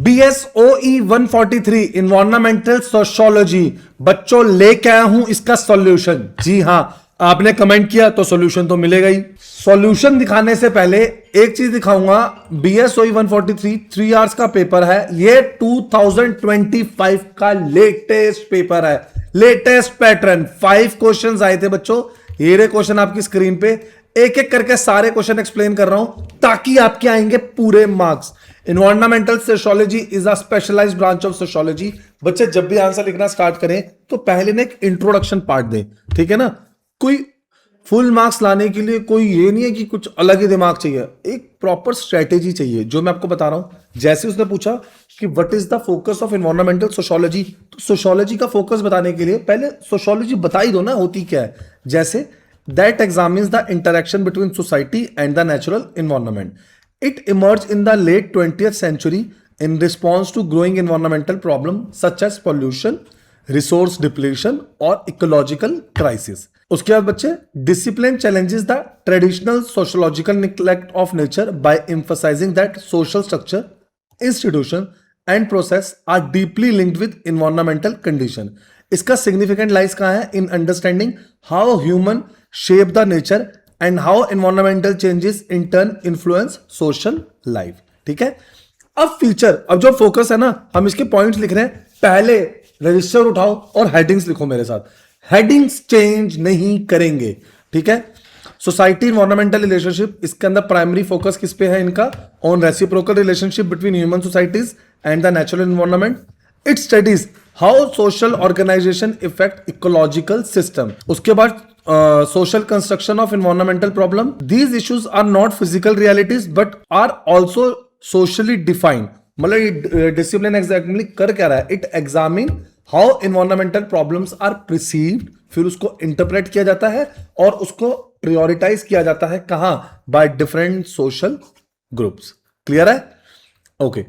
BSOE 143 environmental sociology बच्चों लेके आया हूं इसका सॉल्यूशन। जी हां, आपने कमेंट किया तो सॉल्यूशन तो मिलेगा ही। सॉल्यूशन दिखाने से पहले एक चीज दिखाऊंगा। BSOE 143 3 आवर्स का पेपर है। ये 2025 का लेटेस्ट पेपर है, लेटेस्ट पैटर्न। 5 क्वेश्चंस आए थे बच्चों। ये रे क्वेश्चन आपकी स्क्रीन पे, एक एक करके सारे क्वेश्चन एक्सप्लेन कर रहा हूं ताकि आपके आएंगे पूरे marks. Environmental sociology is a specialised branch of sociology. बच्चे जब भी आंसर लिखना स्टार्ट करें तो पहले ना एक इंट्रोडक्शन पार्ट दें, ठीक है ना। कोई फुल मार्क्स लाने के लिए कोई ये नहीं है कि कुछ अलग ही दिमाग चाहिए, एक प्रॉपर स्ट्रेटेजी चाहिए जो मैं आपको बता रहा हूं। जैसे उसने पूछा कि what is the focus of environmental sociology, तो सोशियोलॉजी का फोकस बताने के लिए पहले सोशियोलॉजी बता ही दो ना होती क्या है। जैसे that examines the interaction between society and the natural environment. It emerged in the late 20th century in response to growing environmental problems such as pollution, resource depletion और ecological crisis. उसके बाद बच्चे discipline challenges the traditional sociological neglect of nature by emphasizing that social structure, institution and process are deeply linked with environmental condition. इसका significant lies कहाँ है? In understanding how human shape the nature and how environmental changes in turn influence social life. ठीक है। अब feature, अब जो focus है ना, हम इसके पॉइंट्स लिख रहे हैं। पहले रजिस्टर उठाओ और हेडिंग्स लिखो मेरे साथ। हेडिंग्स चेंज नहीं करेंगे, ठीक है। सोसाइटी इन्वायरमेंटल रिलेशनशिप, इसके अंदर प्राइमरी फोकस किस पे है इनका? On reciprocal relationship between human societies and the natural environment. It studies how social organisation effect ecological system. उसके बाद social construction of environmental problem. These issues are not physical realities but are also socially defined. मतलब ये discipline exactly कर क्या रहा है? It examine how environmental problems are perceived, फिर उसको इंटरप्रेट किया जाता है और उसको प्रायोरिटाइज किया जाता है कहां? By different social groups. Clear है? Okay.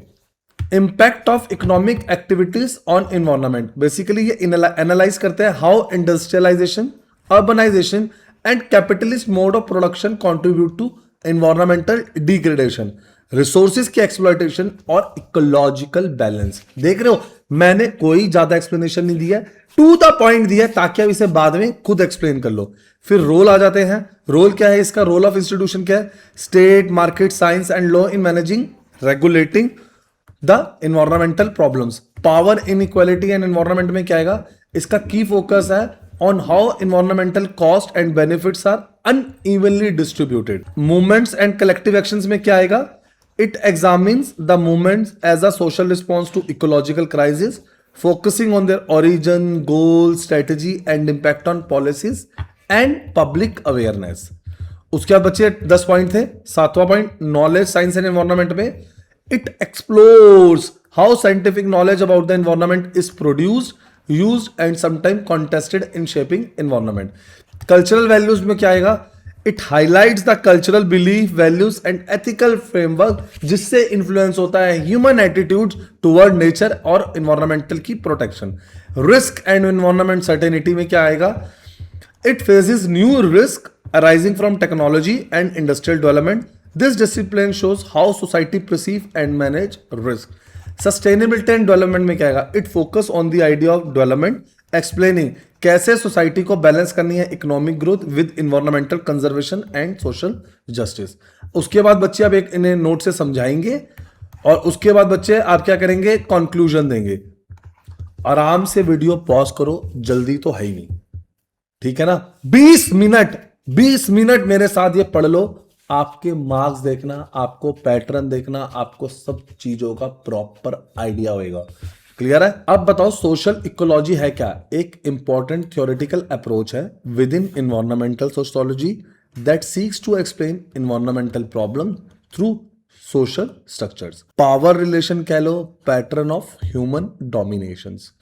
Impact of economic activities on environment, basically ये एनालाइज करते हैं how industrialisation, urbanization and capitalist mode of production contribute to environmental degradation, resources की exploitation और ecological balance। देख रहे हो, मैंने कोई ज्यादा explanation नहीं दिया, to the point दिया ताकि आप इसे बाद में खुद explain कर लो। फिर रोल आ जाते हैं। रोल क्या है इसका? रोल ऑफ इंस्टीट्यूशन क्या है? State, market, science and law in managing regulating the environmental problems. Power inequality and environment में क्या आएगा? इसका की फोकस है on how environmental cost and benefits are unevenly distributed. Movements and collective actions में क्या आएगा? It examines the movements as a social response to ecological crisis, focusing on their origin, goal, strategy and impact on policies and public awareness. उसके बाद बच्चे 10 point थे। 7वां point knowledge, science and environment में it explores how scientific knowledge about the environment is produced, used and sometimes contested in shaping environment. Cultural values में क्या आएगा? It highlights the cultural belief, values and ethical framework जिससे influence होता है human attitudes toward nature और environmental की protection. Risk and environment certainty में क्या आएगा? It faces new risk arising from technology and industrial development. This discipline shows how society perceive and manage risk. Sustainability and development में क्या आएगा? It focus on the idea of development, explaining कैसे society को balance करनी है economic growth with environmental conservation and social justice. उसके बाद बच्चे अब एक इन्हें नोट से समझाएंगे और उसके बाद बच्चे आप क्या करेंगे? कंक्लूजन देंगे। आराम से वीडियो पॉज करो, जल्दी तो है ही नहीं, ठीक है ना। 20 मिनट मेरे साथ ये पढ़ लो। आपके मार्क्स देखना, आपको पैटर्न देखना, आपको सब चीजों का प्रॉपर आइडिया होगा। क्लियर है? अब बताओ सोशल इकोलॉजी है क्या? एक इंपॉर्टेंट थ्योरेटिकल अप्रोच है within environmental sociology that seeks to explain environmental problem through social structures. Power relation कह लो, पैटर्न ऑफ ह्यूमन डोमिनेशंस।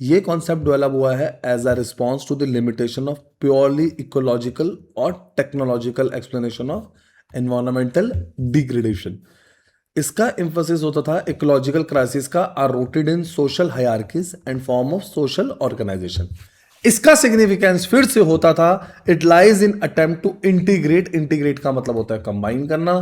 ये कॉन्सेप्ट डेवलप हुआ है as a response to the limitation of purely ecological और technological explanation of environmental degradation. इसका emphasis होता था ecological crisis का are rooted in social hierarchies and form of social organisation. इसका significance फिर से होता था it lies in attempt to integrate. Integrate का मतलब होता है कंबाइन करना,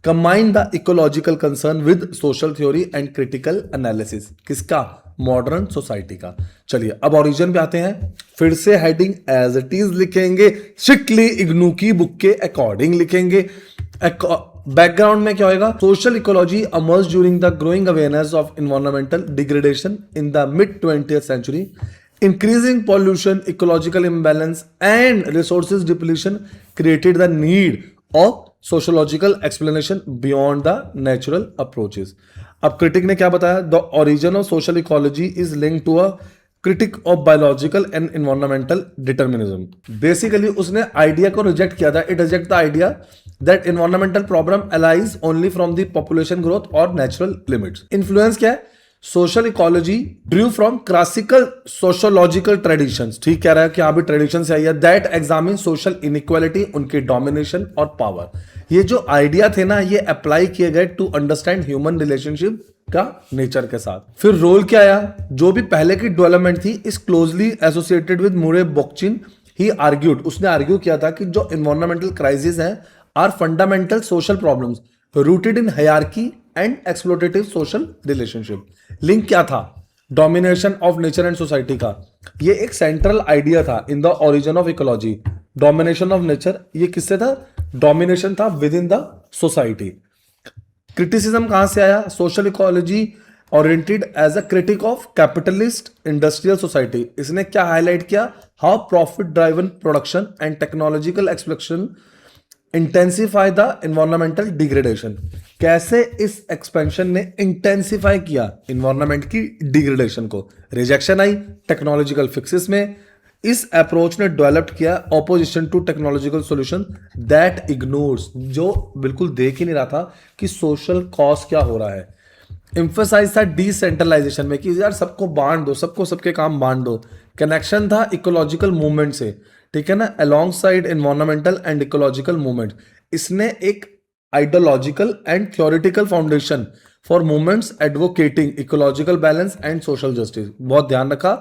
combine the ecological concern with social theory and critical analysis. किसका? मॉडर्न सोसाइटी का। चलिए अब ओरिजिन पे आते हैं। फिर से हेडिंग एज इट इज लिखेंगे, स्ट्रिक्टली इग्नू की बुक के अकॉर्डिंग लिखेंगे। बैकग्राउंड में क्या होगा? Social ecology emerge during the growing awareness of environmental degradation in the mid 20th century, increasing pollution, ecological imbalance and resources depletion created the need of sociological explanation beyond the natural approaches। अब critique ने क्या बताया? The origin of social ecology is linked to a critique of biological and environmental determinism. Basically उसने idea को reject किया था। It reject the idea that environmental problem arise only from the population growth और natural limits. Influence क्या है? Social ecology drew from classical sociological traditions. ठीक कह रहा है कि यहाँ भी ट्रेडिशन से आई है। दैट एग्जामिन सोशल इनइक्वालिटी, उनके डोमिनेशन और पावर। ये जो आइडिया थे ना, ये अप्लाई किए गए टू अंडरस्टैंड ह्यूमन रिलेशनशिप का नेचर के साथ। फिर रोल क्या आया? जो भी पहले की डेवलपमेंट थी इज क्लोजली एसोसिएटेड विद मुरे बोकचिन। ही आर्ग्यूड, उसने आर्ग्यू किया था कि जो एनवायरमेंटल क्राइसिस है are fundamental social problems rooted in hierarchy and exploitative social relationship. Link क्या था? Domination of nature and society का। ये एक सेंट्रल आइडिया था in the origin of ecology. Domination of nature, ये किससे था? डोमिनेशन था within the society. Criticism कहां से आया? Social ecology oriented as a critique of capitalist industrial society. इसने क्या हाईलाइट किया? How profit driven production and technological exploration intensify the environmental degradation. कैसे इस एक्सपेंशन ने इंटेंसिफाई किया एनवायरमेंट की डिग्रेडेशन को? रिजेक्शन आई टेक्नोलॉजिकल फिक्सेस में। इस अप्रोच ने डेवलप किया opposition to technological solution that ignores, जो बिल्कुल देख ही नहीं रहा था कि सोशल कॉज क्या हो रहा है। एम्फसाइज था डिसेंट्रलाइजेशन में कि यार सबको बांट दो, सबको सबके काम बांट दो। कनेक्शन था इकोलॉजिकल मूवमेंट से, ठीक है ना, along side environmental and ecological movement. इसने एक ideological and theoretical foundation for movements advocating ecological balance and social justice बहुत ध्यान रखा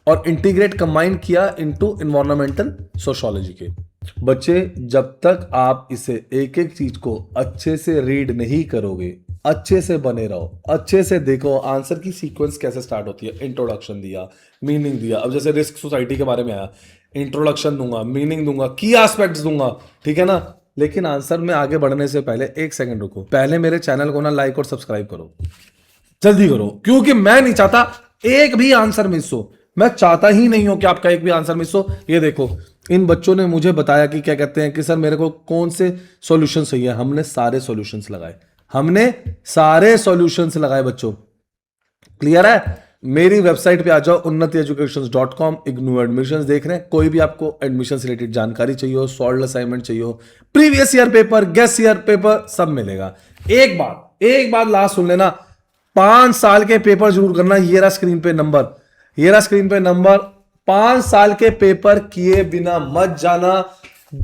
और इंटीग्रेट कंबाइन किया इनटू एनवायरमेंटल सोशियोलॉजी के। बच्चे जब तक आप इसे एक एक चीज को अच्छे से रीड नहीं करोगे, अच्छे से बने रहो, अच्छे से देखो आंसर की सीक्वेंस कैसे स्टार्ट होती है। इंट्रोडक्शन दिया, मीनिंग दिया। अब जैसे रिस्क सोसाइटी के बारे में आया, इंट्रोडक्शन दूंगा, मीनिंग दूंगा, की एस्पेक्ट्स दूंगा, ठीक है ना। लेकिन आंसर में आगे बढ़ने से पहले एक सेकंड रुको। पहले मेरे चैनल को ना लाइक और सब्सक्राइब करो, जल्दी करो, क्योंकि मैं नहीं चाहता एक भी आंसर मिस हो। मैं चाहता ही नहीं हूं कि आपका एक भी आंसर मिस हो। ये देखो, इन बच्चों ने मुझे बताया कि क्या कहते हैं कि सर मेरे को कौन से सॉल्यूशन सही है। हमने सारे सॉल्यूशंस लगाए, हमने सारे सॉल्यूशंस लगाए बच्चों। क्लियर है? मेरी वेबसाइट पे आ जाओ unnatieducations.com। इग्नू एडमिशंस देख रहे हैं। कोई भी आपको एडमिशन से रिलेटेड जानकारी चाहिए हो, सॉल्व असाइनमेंट चाहिए हो, previous year paper, guest year paper, सब मिलेगा। एक बात लास्ट सुन लेना, 5 साल के पेपर जरूर करना। ये रहा स्क्रीन पे नंबर, ये रहा स्क्रीन पे नंबर। 5 साल के पेपर किए बिना मत जाना।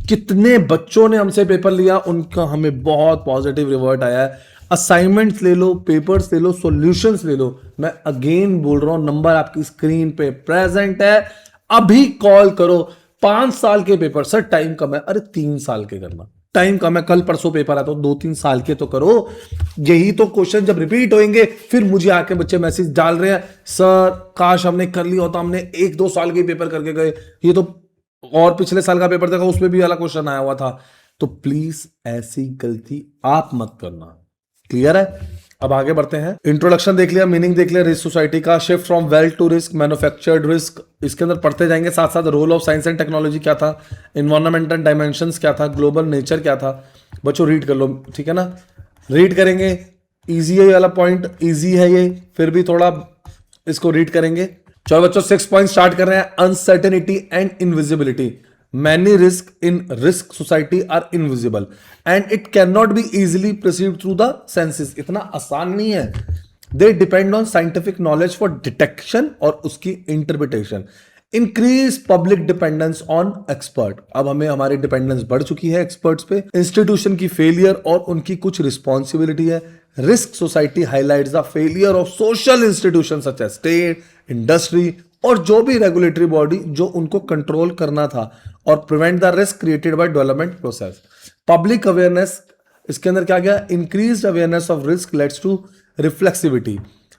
कितने बच्चों ने हमसे पेपर लिया, उनका हमें बहुत पॉजिटिव रिवर्ट आया है। असाइनमेंट्स ले लो, पेपर्स ले लो, सॉल्यूशंस ले लो। मैं अगेन बोल रहा हूं, नंबर आपकी स्क्रीन पे प्रेजेंट है। अभी कॉल करो। 5 साल के पेपर, सर टाइम कम है। अरे 3 साल के करना, टाइम कम है, कल परसों पेपर आता, तो 2-3 साल के तो करो। यही तो क्वेश्चन जब रिपीट होंगे फिर मुझे आके बच्चे मैसेज डाल रहे हैं, सर काश हमने कर लिया होता, हमने 1-2 साल के पेपर करके गए। ये तो और पिछले साल का पेपर देखा, उसमें भी अलग क्वेश्चन आया हुआ था। तो प्लीज ऐसी गलती आप मत करना। क्लियर है? अब आगे बढ़ते हैं। इंट्रोडक्शन देख लिया, मीनिंग देख लिया, रिस्क सोसाइटी का, shift from wealth to risk, manufactured risk, इसके अंदर पढ़ते जाएंगे। साथ साथ role of science and technology क्या था, एनवायरमेंटल डायमेंशंस क्या था, ग्लोबल नेचर क्या था। बच्चों रीड कर लो, ठीक है ना, रीड करेंगे। इजी है ये वाला पॉइंट, इजी है ये, फिर भी थोड़ा इसको रीड करेंगे। चलो बच्चों 6 पॉइंट स्टार्ट कर रहे हैं। Uncertainty and invisibility. Many risks in risk society are invisible and it cannot be easily perceived through the senses। इतना आसान नहीं है। They depend on scientific knowledge for detection और उसकी interpretation। Increase public dependence on expert। अब हमें हमारी dependence बढ़ चुकी है एक्सपर्ट्स पे। इंस्टीट्यूशन की फेलियर और उनकी कुछ रिस्पॉन्सिबिलिटी है। Risk society highlights the failure of social institution such as state, industry और जो भी रेगुलेटरी बॉडी जो उनको कंट्रोल करना था और prevent the risk created by development process. Public awareness इसके अंदर क्या गया, increase awareness of risk leads to reflexivity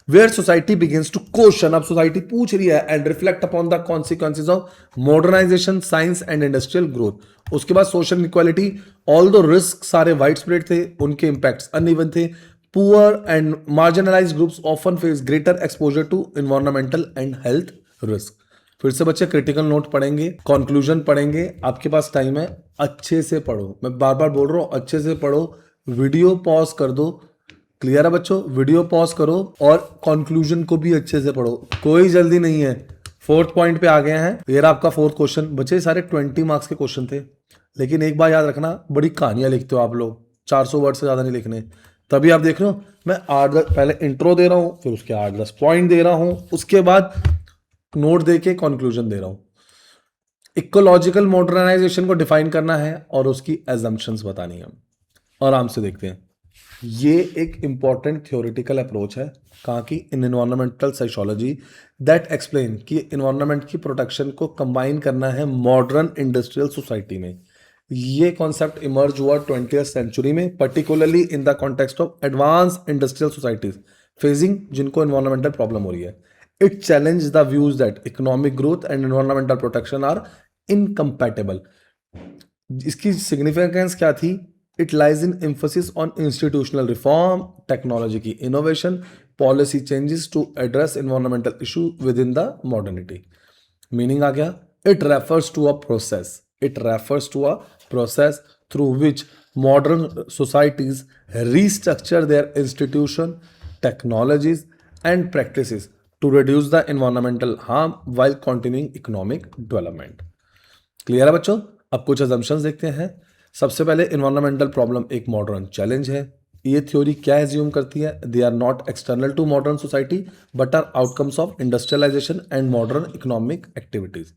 where society begins to question, अब सोसाइटी पूछ रही है, and reflect upon the consequences of modernisation, science and industrial growth. उसके बाद social inequality, although risk सारे वाइड स्प्रेड थे, उनके impacts uneven थे। Poor and marginalised groups often face greater exposure to environmental and health risk. फिर से बच्चे critical note पढ़ेंगे, कंक्लूजन पढ़ेंगे, आपके पास टाइम है, अच्छे से पढ़ो, मैं बार बार बोल रहा हूं अच्छे से पढ़ो, वीडियो पॉज कर दो, क्लियर है बच्चों, वीडियो पॉज करो और कंक्लूजन को भी अच्छे से पढ़ो, कोई जल्दी नहीं है। फोर्थ पॉइंट पे आ गए हैं, ये रहा आपका फोर्थ क्वेश्चन। बच्चे सारे 20 मार्क्स के क्वेश्चन थे, लेकिन एक बार याद रखना, बड़ी कहानियां लिखते हो आप लोग, 400 वर्ड से ज्यादा नहीं लिखने। तभी आप देख रहे हो मैं 8-10 पहले इंट्रो दे रहा हूं, फिर उसके 8-10 पॉइंट दे रहा हूं, उसके बाद नोट दे के कंक्लूजन दे रहा हूं। इकोलॉजिकल मॉडर्नाइजेशन को डिफाइन करना है और उसकी एजम्पशंस बतानी है। आराम से देखते हैं, ये एक इंपॉर्टेंट थ्योरेटिकल अप्रोच है कहाँ की, इन एनवायरमेंटल साइकोलॉजी दैट एक्सप्लेन कि एनवायरमेंट की प्रोटेक्शन को कंबाइन करना है मॉडर्न इंडस्ट्रियल सोसाइटी में। ये कॉन्सेप्ट इमर्ज हुआ 20th सेंचुरी में, particularly in the context of advance industrial societies facing जिनको एनवायरमेंटल प्रॉब्लम हो रही है। It challenge the views that economic growth and environmental protection are incompatible. इसकी सिग्निफिकेंस क्या थी, it lies in emphasis on institutional reform, technology की innovation, policy changes to address environmental issue within the modernity. Meaning आ गया, it refers to a process, it refers to a process through which modern societies restructure their institution, technologies and practices to reduce the environmental harm while continuing economic development। Clear है बच्चों? अब कुछ assumptions देखते हैं। सबसे पहले environmental problem एक modern challenge है। ये थ्योरी क्या एज्यूम करती है, they are not external to modern society but are outcomes of industrialisation and modern economic activities.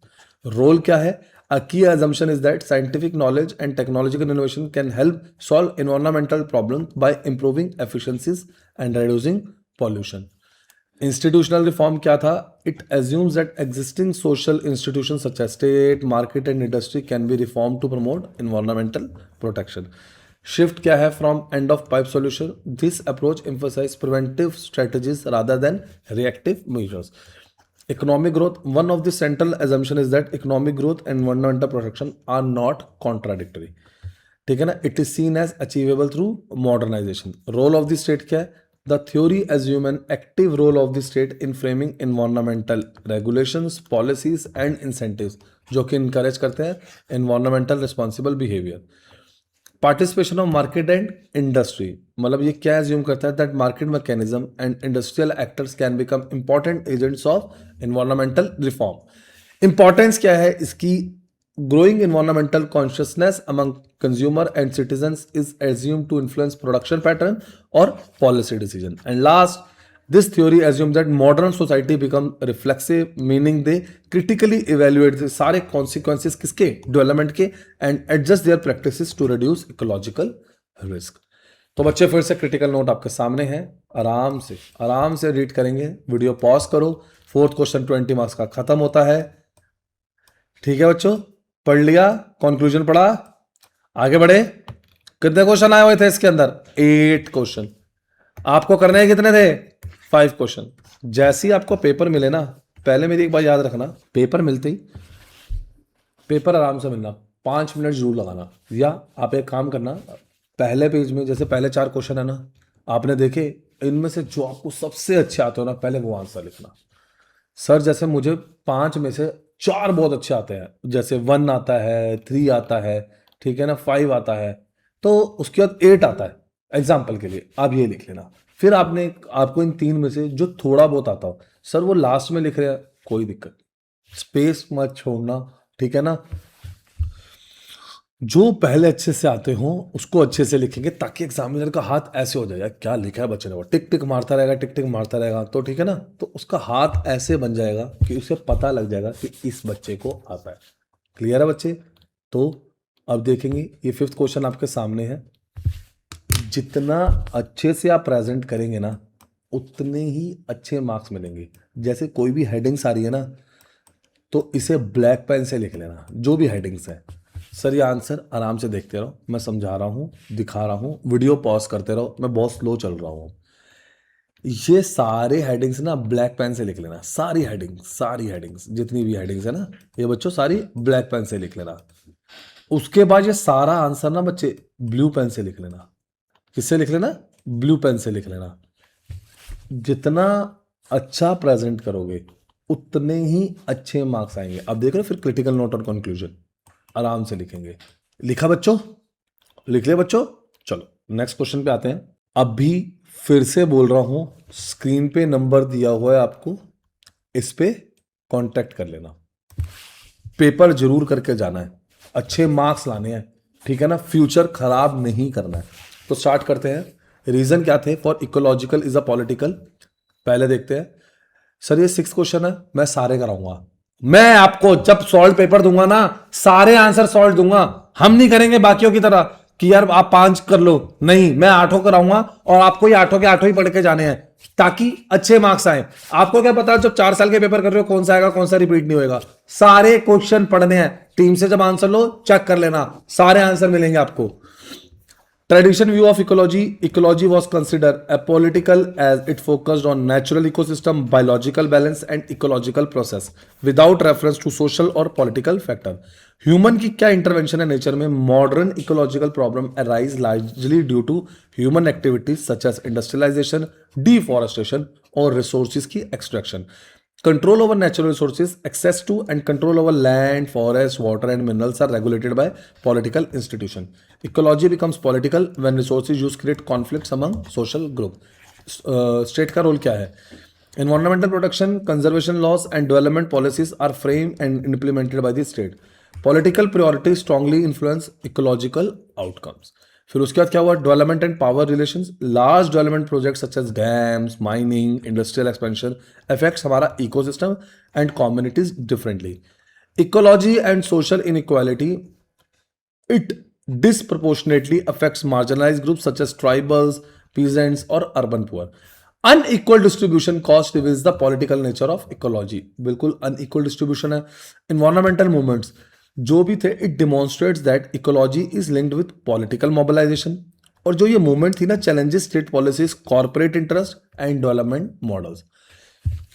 Role क्या है, a key assumption is that scientific knowledge and technological innovation can help solve environmental problems by improving efficiencies and reducing pollution। Institutional reform क्या था, it assumes that existing social institutions such as state, market and industry can be reformed to promote environmental protection। Shift क्या है, from end of pipe solution, this approach emphasizes preventive strategies rather than reactive measures। Economic growth, one of the central assumption is that economic growth and environmental protection are not contradictory। ठीक है ना, it is seen as achievable through modernization। Role of the state क्या है, the theory assume an active role of the state in framing environmental regulations, policies and incentives जो कि encourage करते हैं environmental responsible behavior। Participation of market and industry, मतलब ये क्या assume करता है, that market mechanism and industrial actors can become important agents of environmental reform. Importance क्या है इसकी, growing environmental consciousness among consumer and citizens is assume to influence production pattern और policy decision. And last, this theory assumes that modern society become reflexive, meaning they critically evaluate the सारे consequences किसके, development के, and adjust their practices to reduce ecological risk। तो बच्चे फिर से critical note आपके सामने है, आराम से रीड करेंगे, वीडियो पॉज करो। फोर्थ क्वेश्चन 20 मार्क्स का खत्म होता है। ठीक है बच्चों, पढ़ लिया, कंक्लूजन पढ़ा, आगे बढ़े। कितने क्वेश्चन आए हुए थे इसके अंदर, 8 क्वेश्चन। आपको करने हैं कितने थे, 5 क्वेश्चन। जैसे ही आपको पेपर मिले ना, पहले मेरी एक बात याद रखना, पेपर मिलते ही, पेपर आराम से मिलना, 5 मिनट जरूर लगाना, या आप एक काम करना, पहले पेज में जैसे पहले 4 क्वेश्चन है ना, आपने देखे, इनमें से जो आपको सबसे अच्छे आते हो ना, पहले वो आंसर लिखना। सर जैसे मुझे 5 में से 4 बहुत अच्छे आते हैं, जैसे 1 आता है, 3 आता है, ठीक है ना, 5 आता है, तो उसके बाद 8 आता है, एग्जाम्पल के लिए आप ये लिख लेना। फिर आपको इन 3 में से जो थोड़ा बहुत आता हो, सर वो लास्ट में लिख रहे हैं, कोई दिक्कत नहीं, स्पेस मत छोड़ना, ठीक है ना। जो पहले अच्छे से आते हो उसको अच्छे से लिखेंगे, ताकि एग्जामिनर का हाथ ऐसे हो जाएगा, क्या लिखा है बच्चे ने, वो टिक टिक मारता रहेगा, टिक टिक मारता रहेगा, तो ठीक है ना, तो उसका हाथ ऐसे बन जाएगा कि उसे पता लग जाएगा कि इस बच्चे को आता है। क्लियर है बच्चे? तो अब देखेंगे, ये 5th क्वेश्चन आपके सामने है। जितना अच्छे से आप प्रेजेंट करेंगे ना, उतने ही अच्छे मार्क्स मिलेंगे। जैसे कोई भी हेडिंग्स आ रही है ना, तो इसे ब्लैक पेन से लिख लेना, जो भी हेडिंग्स है, सर ये आंसर आराम से देखते रहो, मैं समझा रहा हूँ, दिखा रहा हूँ, वीडियो पॉज करते रहो, मैं बहुत स्लो चल रहा हूँ। ये सारे हेडिंग्स ना ब्लैक पेन से लिख लेना, सारी हेडिंग्स जितनी भी हेडिंग्स है ना ये बच्चों सारी ब्लैक पेन से लिख लेना। उसके बाद ये सारा आंसर ना बच्चे ब्लू पेन से लिख लेना। किससे लिख लेना? ब्लू पेन से लिख लेना। जितना अच्छा प्रेजेंट करोगे उतने ही अच्छे मार्क्स आएंगे। अब देख रहे हो, फिर क्रिटिकल नोट और कंक्लूजन आराम से लिखेंगे। लिखा बच्चों? लिख लिया बच्चों? चलो नेक्स्ट क्वेश्चन पे आते हैं। अभी फिर से बोल रहा हूं, स्क्रीन पे नंबर दिया हुआ है आपको, इस पे कांटेक्ट कर लेना। पेपर जरूर करके जाना है, अच्छे मार्क्स लाने हैं, ठीक है ना, फ्यूचर खराब नहीं करना है। तो स्टार्ट करते हैं। रीजन क्या थे for ecological is a political? पहले देखते हैं। सर ये 6 क्वेश्चन है, मैं सारे कराऊंगा। मैं आपको जब सॉल्व पेपर दूंगा ना, सारे आंसर सॉल्व दूंगा। हम नहीं करेंगे बाकियों की तरह कि यार आप 5 कर लो, नहीं, मैं 8 कराऊंगा और आपको ये 8 के 8 ही पढ़ के जाने हैं ताकि अच्छे मार्क्स आए। आपको क्या पता जब 4 साल के पेपर कर रहे हो कौन सा आएगा कौन सा रिपीट नहीं होगा। सारे क्वेश्चन पढ़ने हैं, टीम से जब आंसर लो चेक कर लेना, सारे आंसर मिलेंगे आपको। Tradition view of ecology was considered apolitical as it focused on natural ecosystem, biological balance and ecological process without reference to social or political factor. Human की क्या intervention है nature में? Modern ecological problem arise largely due to human activities such as industrialization, deforestation और resources की extraction. Control over natural resources, access to and control over land, forest, water and minerals are regulated by political institution. Ecology becomes political when resources use create conflicts among social group. State का role क्या है? Environmental protection, conservation laws and development policies are framed and implemented by the state. Political priorities strongly influence ecological outcomes. फिर उसके बाद क्या हुआ? Development and power relations. Large development project such as dams, mining, industrial expansion affects हमारा ecosystem and communities differently. Ecology and social inequality, it disproportionately affects marginalized groups such as tribals, peasants और urban poor. Unequal distribution cost reveals the political nature of ecology. बिल्कुल unequal distribution है। Environmental movements जो भी थे, it demonstrates that ecology is linked with political mobilization. और जो ये movement थी ना, challenges state policies, corporate interest and development models.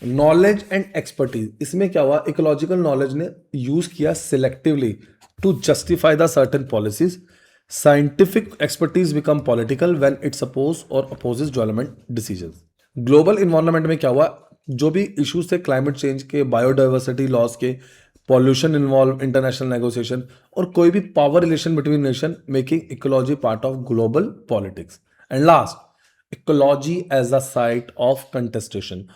Knowledge and expertise, इसमें क्या हुआ? इकोलॉजिकल नॉलेज ने यूज किया selectively to justify the certain policies. Scientific expertise become political when it suppose और opposes development decisions. Global environment में क्या हुआ? जो भी इश्यूज थे क्लाइमेट चेंज के, बायोडाइवर्सिटी लॉस के, पॉल्यूशन इन्वॉल्व, इंटरनेशनल नेगोशिएशन और कोई भी power relation between nation, making ecology part of global politics. And last, ecology as a site of contestation.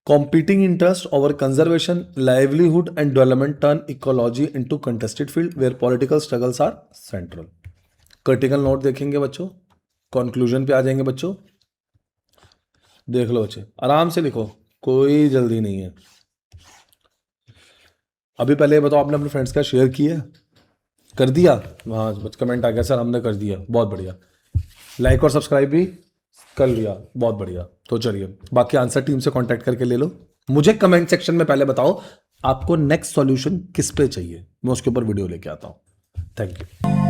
Competing interest over conservation, livelihood and development turn ecology into contested field where political struggles are central. Critical note देखेंगे बच्चों, conclusion पे आ जाएंगे बच्चों। देख लो बच्चे, आराम से लिखो, कोई जल्दी नहीं है। अभी पहले बताओ, आपने अपने फ्रेंड्स का शेयर किया? कर दिया? हाँ, कमेंट आ गया सर हमने कर दिया, बहुत बढ़िया। लाइक और सब्सक्राइब भी कर लिया, बहुत बढ़िया। तो चलिए बाकी आंसर टीम से कांटेक्ट करके ले लो। मुझे कमेंट सेक्शन में पहले बताओ आपको नेक्स्ट सॉल्यूशन किस पे चाहिए, मैं उसके ऊपर वीडियो लेके आता हूं। Thank you.